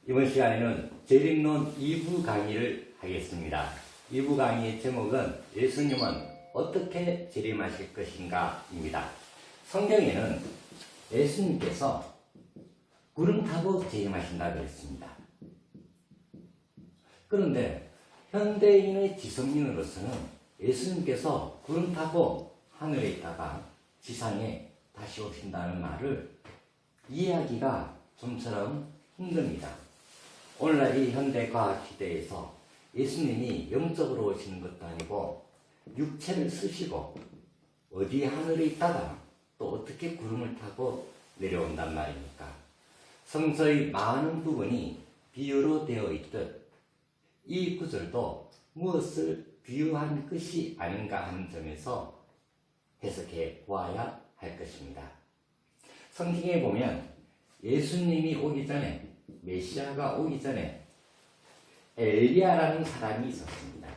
이번 시간에는 재림론 2부 강의를 하겠습니다. 2부 강의의 제목은 예수님은 어떻게 재림하실 것인가 입니다. 성경에는 예수님께서 구름 타고 재림하신다고 했습니다. 그런데 현대인의 지성인으로서는 예수님께서 구름 타고 하늘에 있다가 지상에 다시 오신다는 말을 이해하기가 좀처럼 힘듭니다. 오늘날 이 현대과학 시대에서 예수님이 영적으로 오시는 것도 아니고 육체를 쓰시고 어디 하늘에 있다가 또 어떻게 구름을 타고 내려온단 말입니까? 성서의 많은 부분이 비유로 되어 있듯 이 구절도 무엇을 비유한 것이 아닌가 하는 점에서 해석해 보아야 할 것입니다. 성경에 보면 예수님이 오기 전에, 메시아가 오기 전에 엘리야라는 사람이 있었습니다.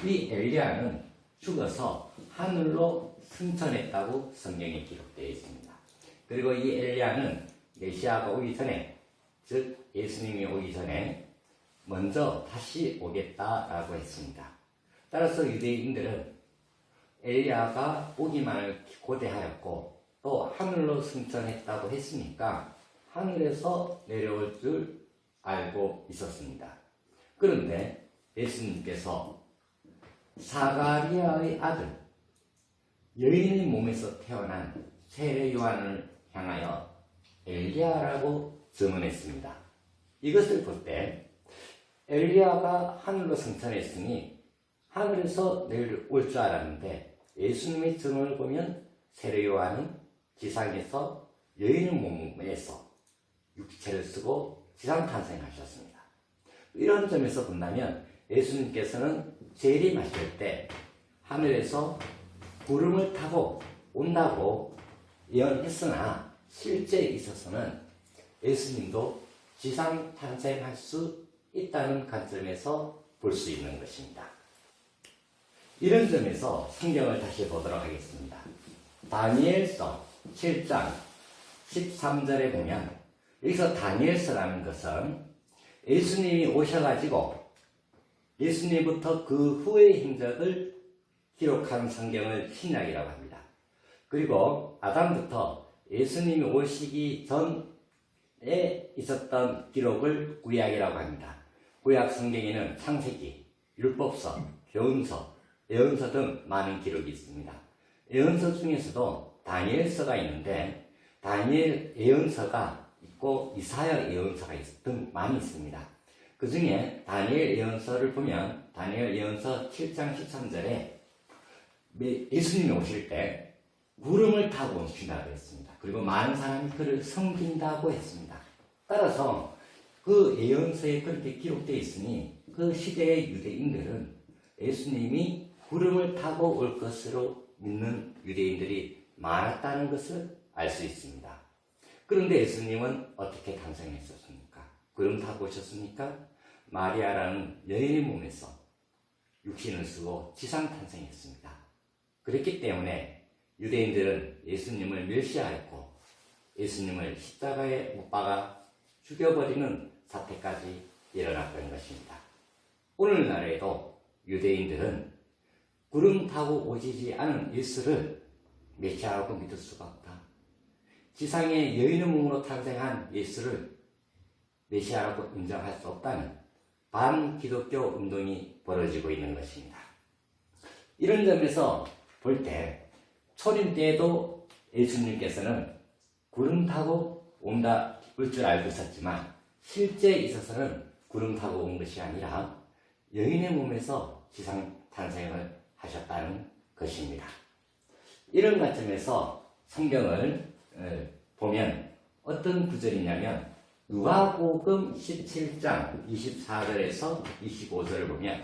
이 엘리야는 죽어서 하늘로 승천했다고 성경에 기록되어 있습니다. 그리고 이 엘리야는 메시아가 오기 전에, 즉 예수님이 오기 전에 먼저 다시 오겠다라고 했습니다. 따라서 유대인들은 엘리야가 오기만을 고대하였고 또 하늘로 승천했다고 했으니까 하늘에서 내려올 줄 알고 있었습니다. 그런데 예수님께서 사가리아의 아들 여인의 몸에서 태어난 세례 요한을 향하여 엘리야라고 증언했습니다. 이것을 볼 때 엘리야가 하늘로 승천했으니 하늘에서 내려올 줄 알았는데 예수님의 증언을 보면 세례 요한은 지상에서 여인의 몸에서 육체를 쓰고 지상 탄생하셨습니다. 이런 점에서 본다면 예수님께서는 재림하실 때 하늘에서 구름을 타고 온다고 예언했으나 실제 있어서는 예수님도 지상 탄생할 수 있다는 관점에서 볼 수 있는 것입니다. 이런 점에서 성경을 다시 보도록 하겠습니다. 다니엘서 7장 13절에 보면 여기서 다니엘서라는 것은 예수님이 오셔가지고 예수님부터 그 후의 행적을 기록한 성경을 신약이라고 합니다. 그리고 아담부터 예수님이 오시기 전에 있었던 기록을 구약이라고 합니다. 구약 성경에는 창세기, 율법서, 교훈서, 예언서 등 많은 기록이 있습니다. 예언서 중에서도 다니엘서가 있는데 다니엘 예언서가 있고 이사야 예언서가 등 많이 있습니다. 그 중에 다니엘 예언서를 보면 다니엘 예언서 7장 13절에 예수님이 오실 때 구름을 타고 오신다고 했습니다. 그리고 많은 사람이 그를 섬긴다고 했습니다. 따라서 그 예언서에 그렇게 기록되어 있으니 그 시대의 유대인들은 예수님이 구름을 타고 올 것으로 믿는 유대인들이 많았다는 것을 알 수 있습니다. 그런데 예수님은 어떻게 탄생했었습니까? 구름 타고 오셨습니까? 마리아라는 여인의 몸에서 육신을 쓰고 지상 탄생했습니다. 그렇기 때문에 유대인들은 예수님을 멸시하였고 예수님을 십자가에 못 박아 죽여버리는 사태까지 일어났던 것입니다. 오늘날에도 유대인들은 구름 타고 오시지 않은 예수를 메시아라고 믿을 수가 없다. 지상의 여인의 몸으로 탄생한 예수를 메시아라고 인정할 수 없다는 반기독교 운동이 벌어지고 있는 것입니다. 이런 점에서 볼 때 초림 때에도 예수님께서는 구름 타고 온다 올 줄 알고 있었지만 실제 있어서는 구름 타고 온 것이 아니라 여인의 몸에서 지상 탄생을 하셨다는 것입니다. 이런 관점에서 성경을 보면 어떤 구절이냐면 누가복음 17장 24절에서 25절을 보면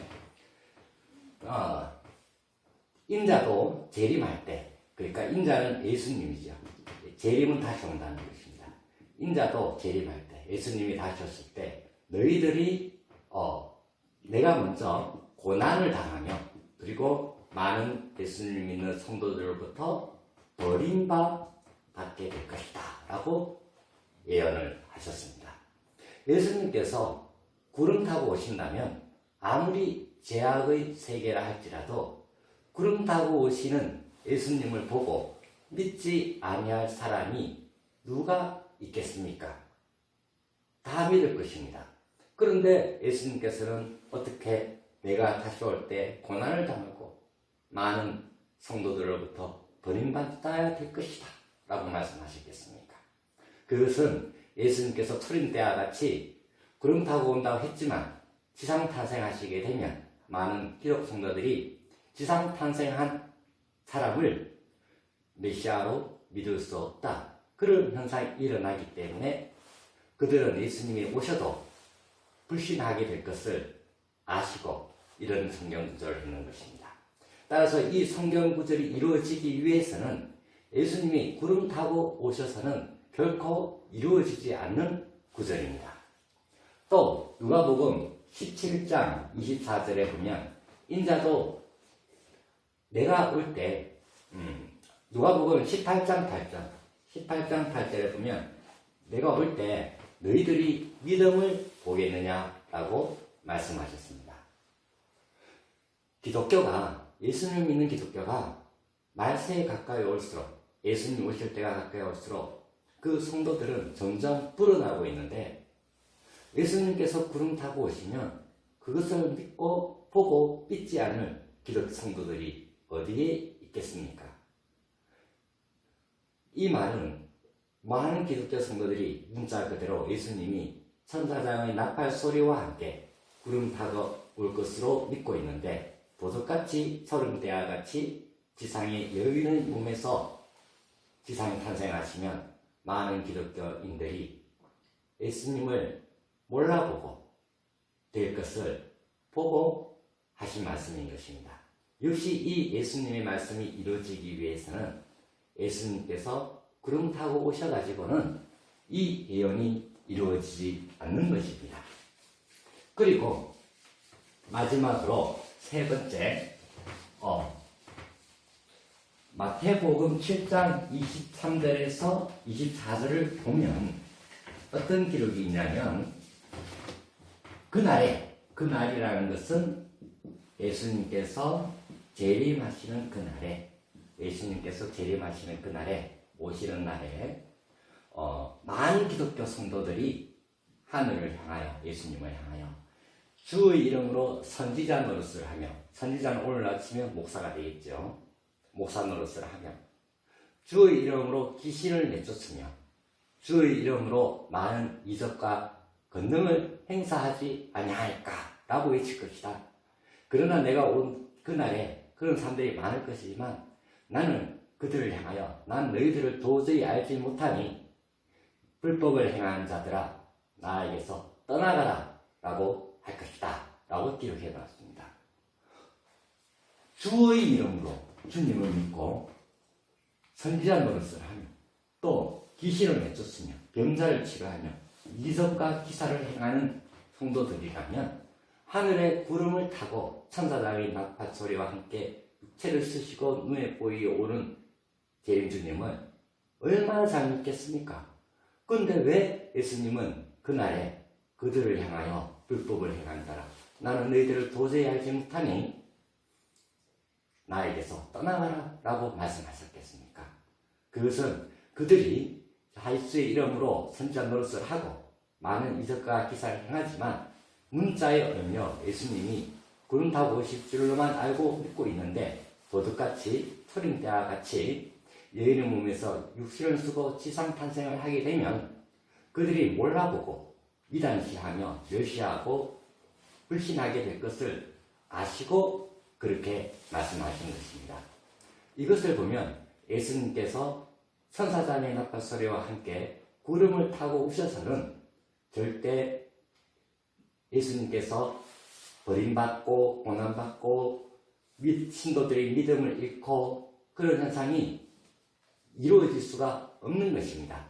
인자도 재림할 때, 그러니까 인자는 예수님이죠. 재림은 다시 온다는 것입니다. 인자도 재림할 때, 예수님이 다시 오실 때 너희들이 내가 먼저 고난을 당하며 그리고 많은 예수님 믿는 성도들로부터 버림받게 될 것이다 라고 예언을 하셨습니다. 예수님께서 구름 타고 오신다면 아무리 제약의 세계라 할지라도 구름 타고 오시는 예수님을 보고 믿지 아니할 사람이 누가 있겠습니까? 다 믿을 것입니다. 그런데 예수님께서는 어떻게 내가 다시 올 때 고난을 당하고 많은 성도들로부터 버림받아야 될 것이다 라고 말씀하시겠습니까? 그것은 예수님께서 초림 때와 같이 구름 타고 온다고 했지만 지상 탄생하시게 되면 많은 기독 성도들이 지상 탄생한 사람을 메시아로 믿을 수 없다. 그런 현상이 일어나기 때문에 그들은 예수님이 오셔도 불신하게 될 것을 아시고 이런 성경 구절을 읽는 것입니다. 따라서 이 성경 구절이 이루어지기 위해서는 예수님이 구름 타고 오셔서는 결코 이루어지지 않는 구절입니다. 또 누가복음 17장 24절에 보면 인자도 내가 올 때 누가복음 18장 8절에 보면 내가 올 때 너희들이 믿음을 보겠느냐라고 말씀하셨습니다. 기독교가 예수님을 믿는 기독교가 말세에 가까이 올수록 예수님 오실 때가 가까이 올수록 그 성도들은 점점 불어나고 있는데 예수님께서 구름 타고 오시면 그것을 믿고 보고 믿지 않을 기독 성도들이 어디에 있겠습니까? 이 말은 많은 기독교 성도들이 문자 그대로 예수님이 천사장의 나팔 소리와 함께 구름 타고 올 것으로 믿고 있는데 보석같이 소름 때와 같이 지상의 여인의 몸에서 지상에 탄생하시면 많은 기독교인들이 예수님을 몰라보고 될 것을 보고 하신 말씀인 것입니다. 역시 이 예수님의 말씀이 이루어지기 위해서는 예수님께서 구름 타고 오셔가지고는 이 예언이 이루어지지 않는 것입니다. 그리고 마지막으로 세 번째 마태복음 7장 23절에서 24절을 보면 어떤 기록이 있냐면 그날이라는 것은 예수님께서 재림하시는 그날에 오시는 날에 많은 기독교 성도들이 하늘을 향하여 예수님을 향하여 주의 이름으로 선지자 노릇을 하며 선지자는 오늘 아침에 목사가 되겠죠. 목사 노릇을 하며 주의 이름으로 귀신을 내쫓으며 주의 이름으로 많은 이적과 권능을 행사하지 아니할까라고 외칠 것이다. 그러나 내가 온 그날에 그런 사람들이 많을 것이지만 나는 그들을 향하여 난 너희들을 도저히 알지 못하니 불법을 행하는 자들아 나에게서 떠나가라 라고 할 것이다 라고 기록해 놨습니다. 주의 이름으로 주님을 믿고 선지자 노릇을 하며 또 귀신을 내쫓으며 병자를 치료하며 이적과 기사를 행하는 성도들이라면 하늘의 구름을 타고 천사장의 나팔 소리와 함께 육체를 쓰시고 눈에 보이게 오는 재림주님을 얼마나 잘 믿겠습니까? 그런데 왜 예수님은 그날에 그들을 향하여 불법을 행한다라 나는 너희들을 도저히 알지 못하니 나에게서 떠나가라 라고 말씀하셨겠습니까? 그것은 그들이 예수의 이름으로 선지자 노릇을 하고 많은 이적과 기사를 행하지만 문자에 얼며 예수님이 구름 타고 오실 줄로만 알고 믿고 있는데 도둑같이 초림 때와 같이 여인의 몸에서 육신을 쓰고 지상 탄생을 하게 되면 그들이 몰라보고 이단시하며 멸시하고 불신하게 될 것을 아시고 그렇게 말씀하신 것입니다. 이것을 보면 예수님께서 천사장의 나팔 소리와 함께 구름을 타고 오셔서는 절대 예수님께서 버림받고 고난받고 신도들의 믿음을 잃고 그런 현상이 이루어질 수가 없는 것입니다.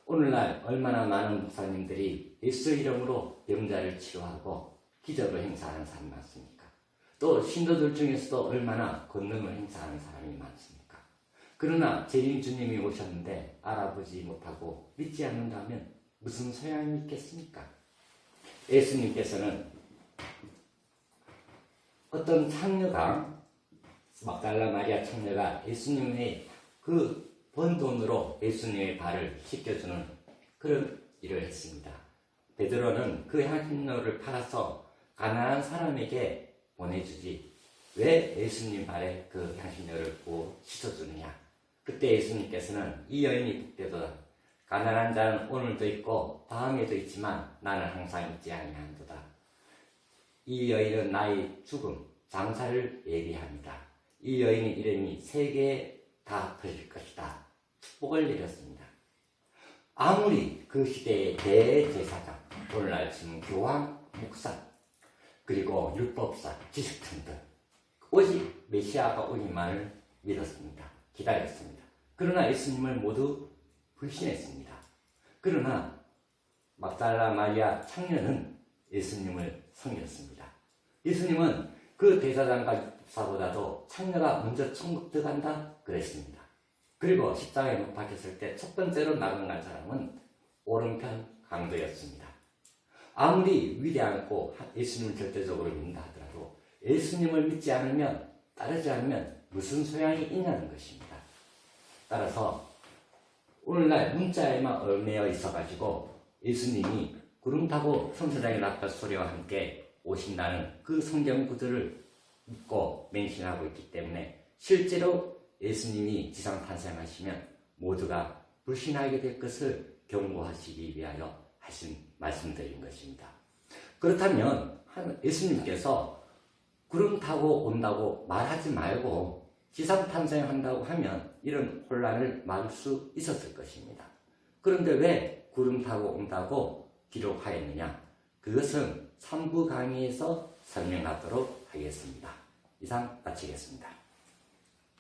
오늘날 얼마나 많은 목사님들이 예수의 이름으로 병자를 치료하고 기적을 행사하는 사람이 많습니까? 또 신도들 중에서도 얼마나 권능을 행사하는 사람이 많습니까? 그러나 재림 주님이 오셨는데 알아보지 못하고 믿지 않는다면 무슨 소양이 있겠습니까? 예수님께서는 어떤 창녀가, 막달라 마리아 창녀가 예수님의 그 번 돈으로 예수님의 발을 씻겨주는 그런 일을 했습니다. 베드로는 그 향신료를 팔아서 가난한 사람에게 보내주지 왜 예수님 발에 그 향신료를 부어 씻어주느냐. 그때 예수님께서는 이 여인이 복되도다. 가난한 자는 오늘도 있고 다음에도 있지만 나는 항상 있지 아니한도다. 이 여인은 나의 죽음, 장사를 예비합니다. 이 여인의 이름이 세계에 다 퍼질 것이다. 축복을 내렸습니다. 아무리 그 시대의 대제사장, 오늘날 지금 교황, 목사, 그리고 율법사, 지식층들 오직 메시아가 오기만을 믿었습니다. 기다렸습니다. 그러나 예수님을 모두 불신했습니다. 그러나 막달라 마리아 창녀는 예수님을 섬겼습니다. 예수님은 그 대사장과 율법사보다도 창녀가 먼저 천국 들어간다 그랬습니다. 그리고 십자가에 못 박혔을 때 첫 번째로 나간 사람은 오른편 강도였습니다. 아무리 위대하고 예수님을 절대적으로 믿는다 하더라도 예수님을 믿지 않으면, 따르지 않으면 무슨 소양이 있냐는 것입니다. 따라서 오늘날 문자에만 얽매여 있어가지고 예수님이 구름 타고 천사장의 낙타 소리와 함께 오신다는 그 성경 구절을 믿고 맹신하고 있기 때문에 실제로 예수님이 지상 탄생하시면 모두가 불신하게 될 것을 경고하시기 위하여 하신 말씀드린 것입니다. 그렇다면 예수님께서 구름 타고 온다고 말하지 말고 지상 탄생한다고 하면 이런 혼란을 막을 수 있었을 것입니다. 그런데 왜 구름 타고 온다고 기록하였느냐? 그것은 3부 강의에서 설명하도록 하겠습니다. 이상 마치겠습니다.